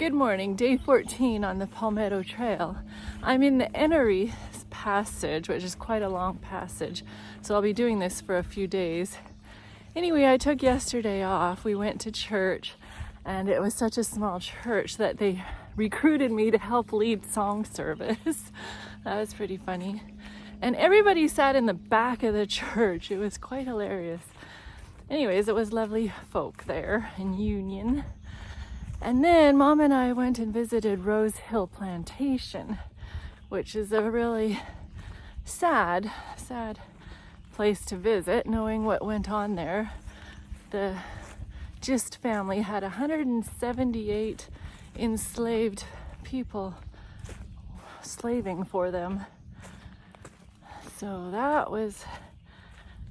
Good morning, day 14 on the Palmetto Trail. I'm in the Enoree passage, which is quite a long passage, so I'll be doing this for a few days. Anyway, I took yesterday off. We went to church, and it was such a small church that they recruited me to help lead song service. That was pretty funny. And everybody sat in the back of the church. It was quite hilarious. Anyways, it was lovely folk there in Union. And then Mom and I went and visited Rose Hill Plantation, which is a really sad place to visit, knowing what went on there. The Gist family had 178 enslaved people slaving for them. So that was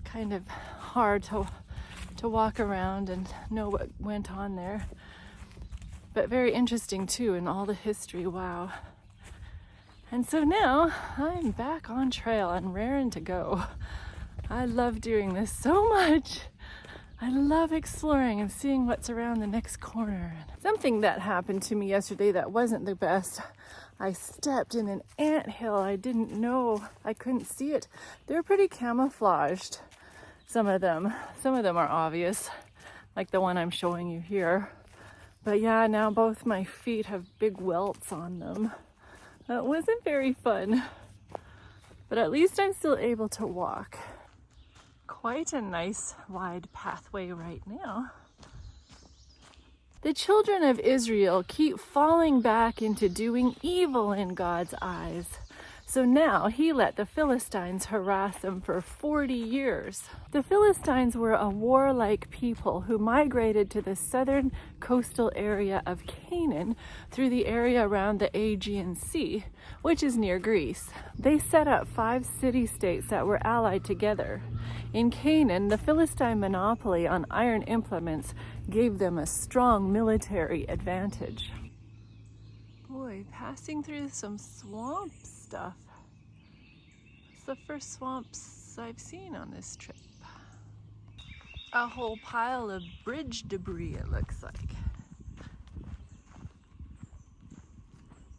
kind of hard to walk around and know what went on there. But very interesting too, in all the history, wow. And so now I'm back on trail and raring to go. I love doing this so much. I love exploring and seeing what's around the next corner. Something that happened to me yesterday that wasn't the best. I stepped in an anthill. I didn't know, I couldn't see it. They're pretty camouflaged, some of them. Some of them are obvious, like the one I'm showing you here. But yeah, now both my feet have big welts on them. That wasn't very fun, but at least I'm still able to walk. Quite a nice wide pathway right now. The children of Israel keep falling back into doing evil in God's eyes. So now he let the Philistines harass them for 40 years. The Philistines were a warlike people who migrated to the southern coastal area of Canaan through the area around the Aegean Sea, which is near Greece. They set up 5 city-states that were allied together. In Canaan, the Philistine monopoly on iron implements gave them a strong military advantage. Boy, passing through some swamp stuff. It's the first swamps I've seen on this trip. A whole pile of bridge debris, it looks like.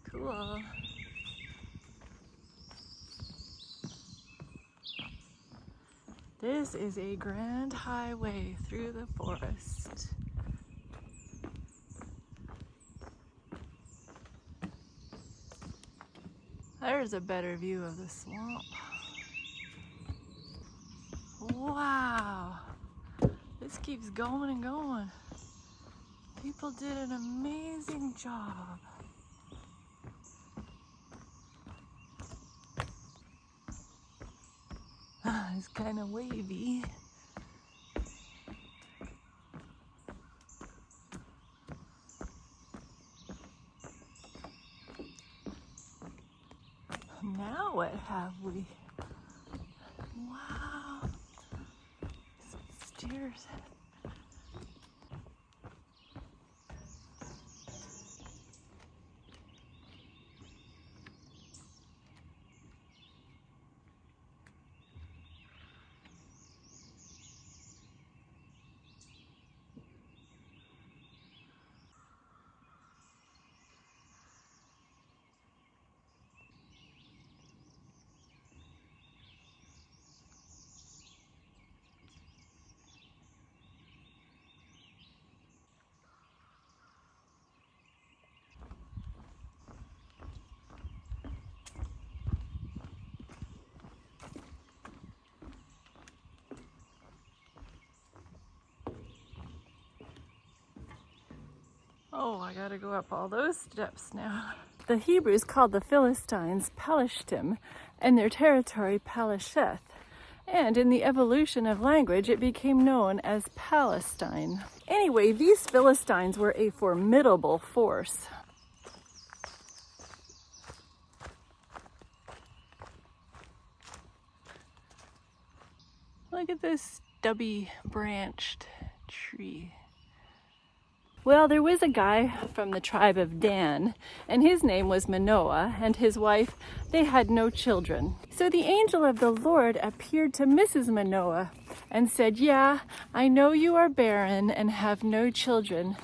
Cool. This is a grand highway through the forest. There's a better view of the swamp. Wow, this keeps going and going. People did an amazing job. It's kind of wavy. Now what have we? Wow, some steers. Oh, I gotta go up all those steps now. The Hebrews called the Philistines Paleshtim and their territory Palesheth. And in the evolution of language, it became known as Palestine. Anyway, these Philistines were a formidable force. Look at this stubby branched tree. Well, there was a guy from the tribe of Dan, and his name was Manoah, and his wife, they had no children. So the angel of the Lord appeared to Mrs. Manoah and said, "Yeah, I know you are barren and have no children,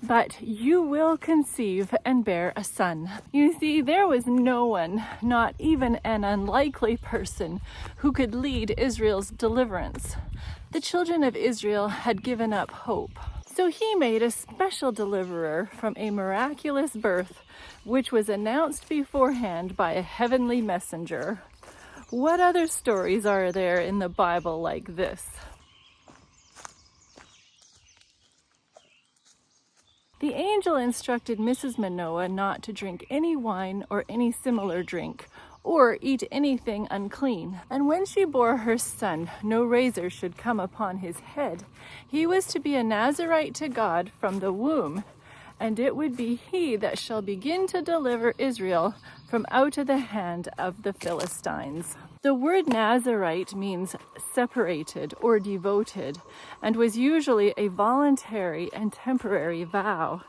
but you will conceive and bear a son. You see, there was no one, not even an unlikely person, who could lead Israel's deliverance. The children of Israel had given up hope. So he made a special deliverer from a miraculous birth, which was announced beforehand by a heavenly messenger. What other stories are there in the Bible like this? The angel instructed Mrs. Manoah not to drink any wine or any similar drink, or eat anything unclean. And when she bore her son, no razor should come upon his head. He was to be a Nazarite to God from the womb, and it would be he that shall begin to deliver Israel from out of the hand of the Philistines. The word Nazarite means separated or devoted, and was usually a voluntary and temporary vow,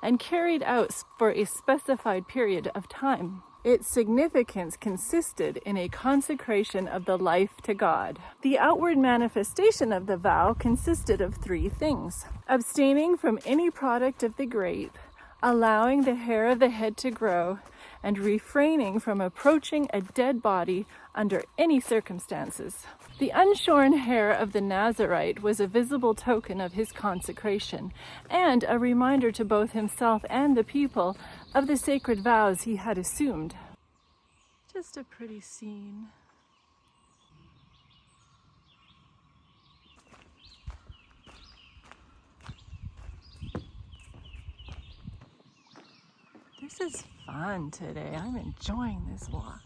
and carried out for a specified period of time. Its significance consisted in a consecration of the life to God. The outward manifestation of the vow consisted of 3 things: abstaining from any product of the grape, allowing the hair of the head to grow, and refraining from approaching a dead body under any circumstances. The unshorn hair of the Nazarite was a visible token of his consecration, and a reminder to both himself and the people of the sacred vows he had assumed. Just a pretty scene. This is fun today. I'm enjoying this walk.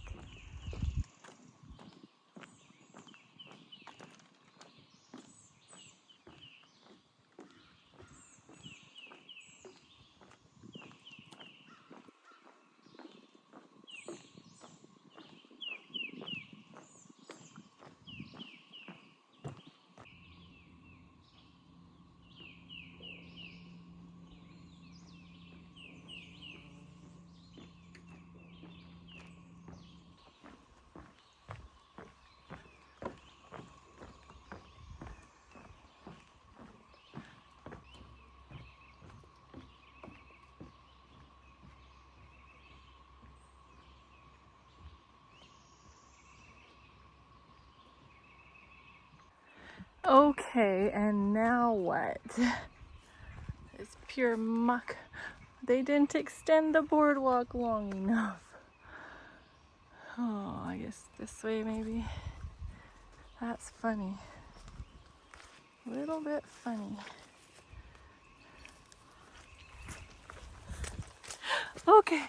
Okay, and now what? It's pure muck. They didn't extend the boardwalk long enough. Oh, I guess this way maybe. That's funny. A little bit funny. Okay.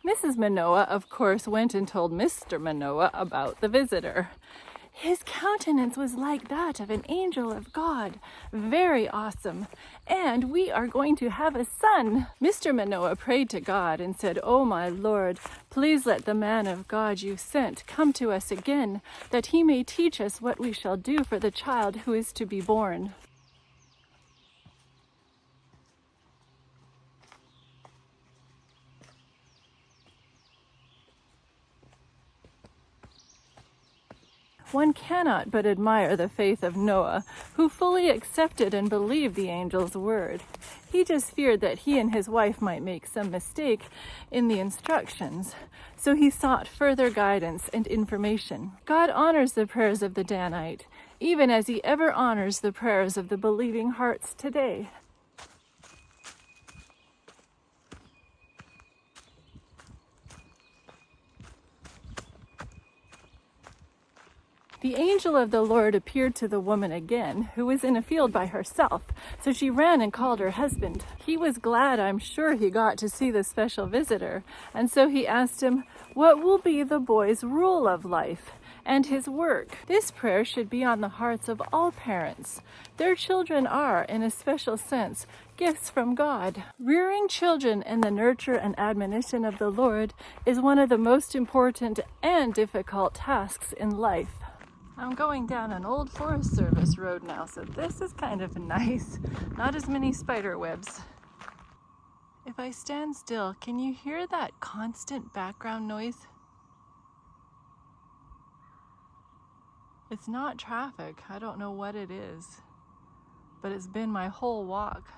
Mrs. Manoah, of course, went and told Mr. Manoah about the visitor. His countenance was like that of an angel of God, very awesome, and we are going to have a son. Mr. Manoah prayed to God and said, "Oh, my Lord, please let the man of God you sent come to us again, that he may teach us what we shall do for the child who is to be born." One cannot but admire the faith of Noah, who fully accepted and believed the angel's word. He just feared that he and his wife might make some mistake in the instructions, so he sought further guidance and information. God honors the prayers of the Danite, even as he ever honors the prayers of the believing hearts today. The angel of the Lord appeared to the woman again, who was in a field by herself, so she ran and called her husband. He was glad, I'm sure, he got to see the special visitor, and so he asked him, "What will be the boy's rule of life and his work?" This prayer should be on the hearts of all parents. Their children are, in a special sense, gifts from God. Rearing children in the nurture and admonition of the Lord is one of the most important and difficult tasks in life. I'm going down an old Forest Service road now, so this is kind of nice. Not as many spider webs. If I stand still, can you hear that constant background noise? It's not traffic. I don't know what it is, but it's been my whole walk.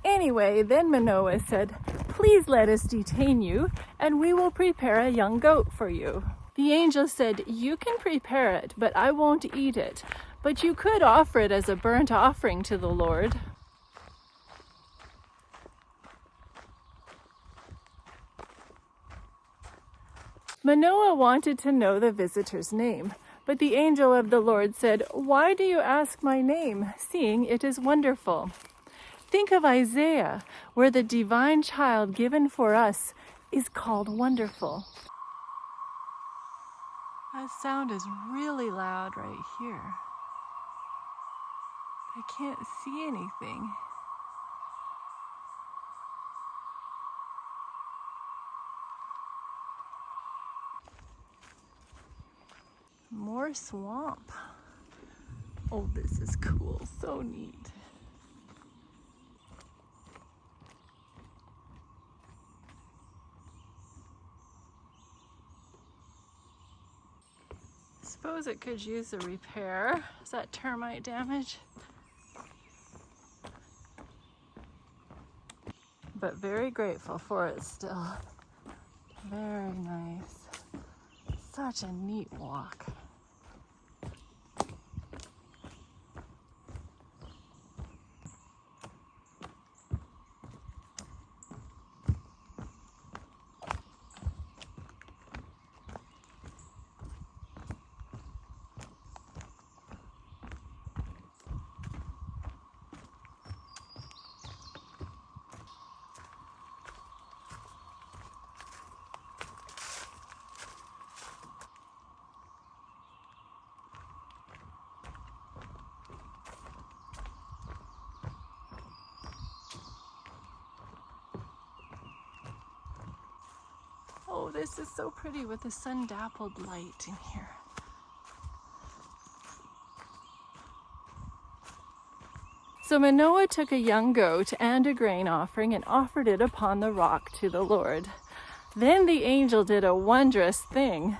Anyway, then Manoah said, "Please let us detain you, and we will prepare a young goat for you." The angel said, "You can prepare it, but I won't eat it. But you could offer it as a burnt offering to the Lord." Manoah wanted to know the visitor's name, but the angel of the Lord said, "Why do you ask my name, seeing it is wonderful?" Think of Isaiah, where the divine child given for us is called wonderful. That sound is really loud right here. I can't see anything. More swamp. Oh, this is cool. So neat. Suppose it could use a repair. Is that termite damage? But very grateful for it still. Very nice. Such a neat walk. Oh, this is so pretty with the sun-dappled light in here. So Manoah took a young goat and a grain offering and offered it upon the rock to the Lord. Then the angel did a wondrous thing.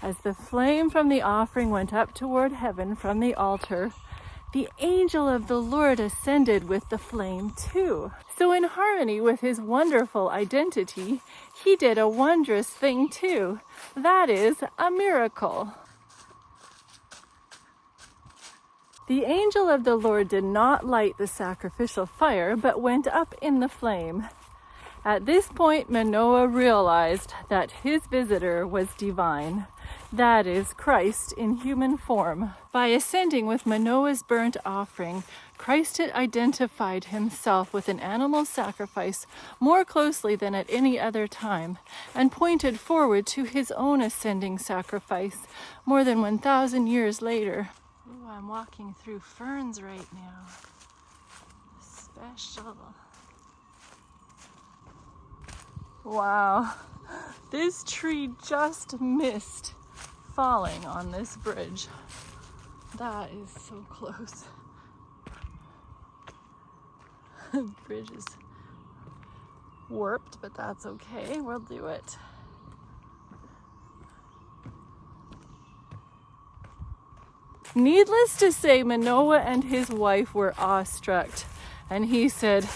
As the flame from the offering went up toward heaven from the altar, the angel of the Lord ascended with the flame too. So in harmony with his wonderful identity, he did a wondrous thing too. That is a miracle. The angel of the Lord did not light the sacrificial fire, but went up in the flame. At this point, Manoah realized that his visitor was divine. That is, Christ in human form. By ascending with Manoah's burnt offering, Christ had identified himself with an animal sacrifice more closely than at any other time, and pointed forward to his own ascending sacrifice more than 1,000 years later. Ooh, I'm walking through ferns right now. Special. Wow, this tree just missed falling on this bridge. That is so close. The bridge is warped, but that's okay. We'll do it. Needless to say, Manoah and his wife were awestruck, and he said,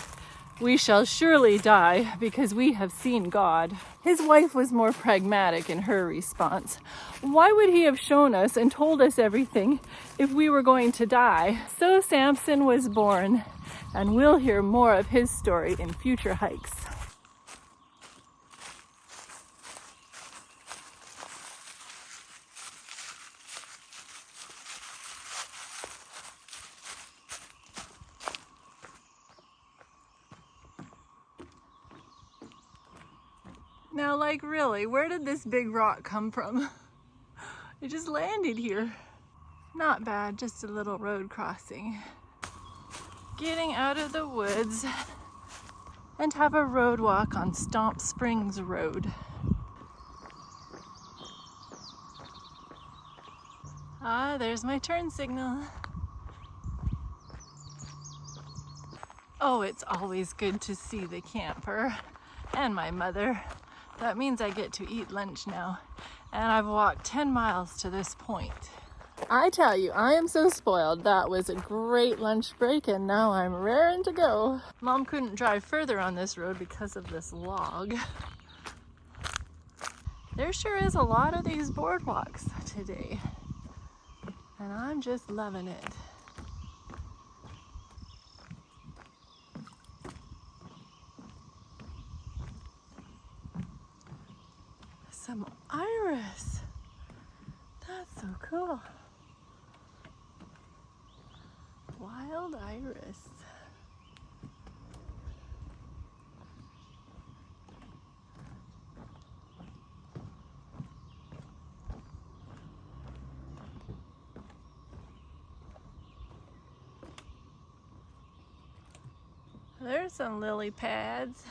"We shall surely die because we have seen God." His wife was more pragmatic in her response. Why would he have shown us and told us everything if we were going to die? So Samson was born, and we'll hear more of his story in future hikes. Now, like, really, where did this big rock come from? It just landed here. Not bad, just a little road crossing. Getting out of the woods and have a road walk on Stomp Springs Road. Ah, there's my turn signal. Oh, it's always good to see the camper and my mother. That means I get to eat lunch now, and I've walked 10 miles to this point. I tell you, I am so spoiled. That was a great lunch break and now I'm raring to go. Mom couldn't drive further on this road because of this log. There sure is a lot of these boardwalks today, and I'm just loving it. Some iris. That's so cool. Wild iris. There's some lily pads.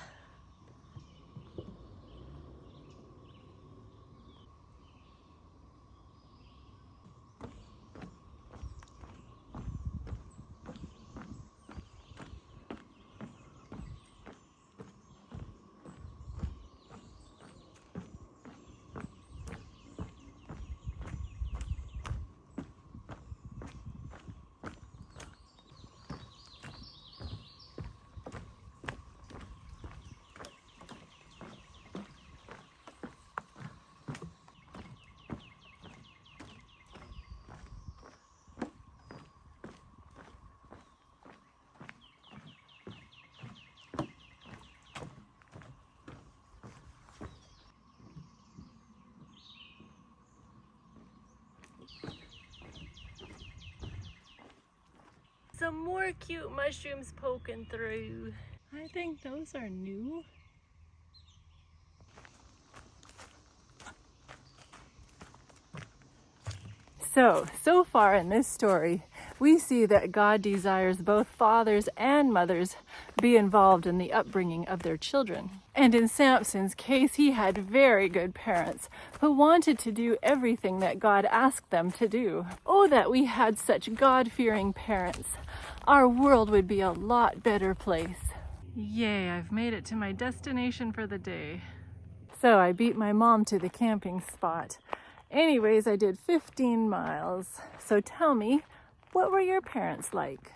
Some more cute mushrooms poking through. I think those are new. So far in this story, we see that God desires both fathers and mothers be involved in the upbringing of their children. And in Samson's case, he had very good parents who wanted to do everything that God asked them to do. Oh, that we had such God-fearing parents. Our world would be a lot better place. Yay, I've made it to my destination for the day. So I beat my mom to the camping spot. Anyways, I did 15 miles. So tell me, what were your parents like?